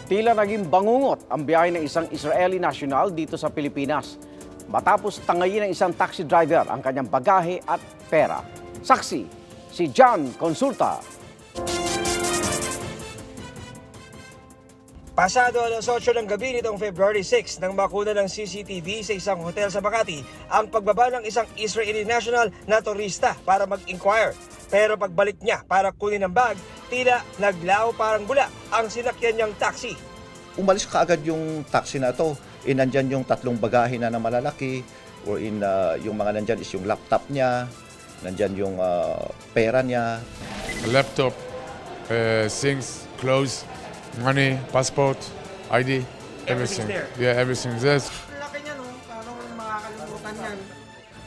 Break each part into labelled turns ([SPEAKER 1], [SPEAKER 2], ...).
[SPEAKER 1] Tila naging bangungot ang biyahe ng isang Israeli national dito sa Pilipinas matapos tangayin ng isang taxi driver ang kanyang bagahe at pera. Saksi, si John Consulta.
[SPEAKER 2] Pasado alas 8 ng gabi nitong February 6 nang makuna ng CCTV sa isang hotel sa Makati ang pagbaba ng isang Israeli national na turista para mag-inquire. Pero pagbalik niya para kunin ang bag, tila naglaho parang bula ang sinakyan niyang taxi.
[SPEAKER 3] Umalis kaagad yung taxi na to. Nandyan yung 3 bagahe na malalaki, or yung mga nandyan is yung laptop niya, nandyan yung pera niya.
[SPEAKER 4] Laptop, things, clothes, money, passport, ID, everything. Yeah, everything's there.
[SPEAKER 5] Laki niya, no? Paano makakalimutan yan?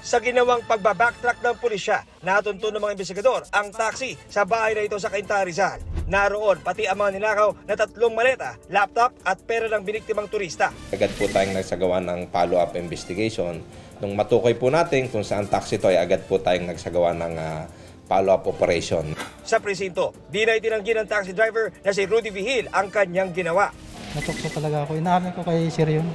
[SPEAKER 2] Sa ginawang pagbabacktrack ng pulisya, natunto ng mga investigador ang taxi sa bahay na ito sa Cainta, Rizal. Naroon pati ang mga ninakaw na 3 maleta, laptop at pera ng biniktimang turista.
[SPEAKER 6] Agad po tayong nagsagawa ng follow-up investigation. Nung matukoy po natin kung saan taxi to, ay agad po tayong nagsagawa ng follow-up operation.
[SPEAKER 2] Sa presinto, di na itinanggi ng taxi driver na si Rudy Vigil ang kanyang ginawa.
[SPEAKER 7] Natukso talaga ako. Inamin ko kay Sir yun.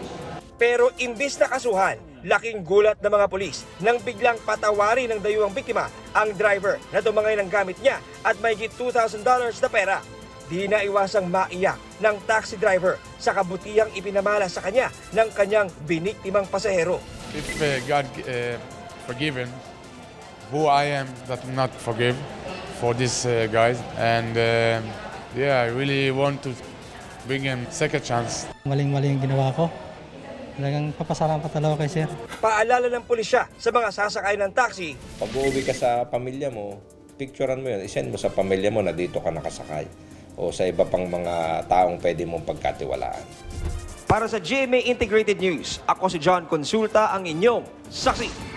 [SPEAKER 2] Pero imbis na kasuhan, laking gulat ng mga pulis nang biglang patawari ng dayuhang biktima ang driver na tumangay ng gamit niya at mahigit $2,000 na pera. Di na iwasang maiyak ng taxi driver sa kabutihang ipinamala sa kanya ng kanyang biniktimang pasahero.
[SPEAKER 4] If God forgiven, who I am that not forgive for these guys, and yeah, I really want to bring him second chance.
[SPEAKER 7] Maling-mali yung ginawa ko. Talagang papasalamat talaga kay Sir.
[SPEAKER 2] Paalala ng pulisya sa mga sasakay ng taxi.
[SPEAKER 6] Pag uuwi ka sa pamilya mo, picturean mo yun, isend mo sa pamilya mo na dito ka nakasakay o sa iba pang mga taong pwede mong pagkatiwalaan.
[SPEAKER 2] Para sa GMA Integrated News, ako si John Consulta, ang inyong saksi.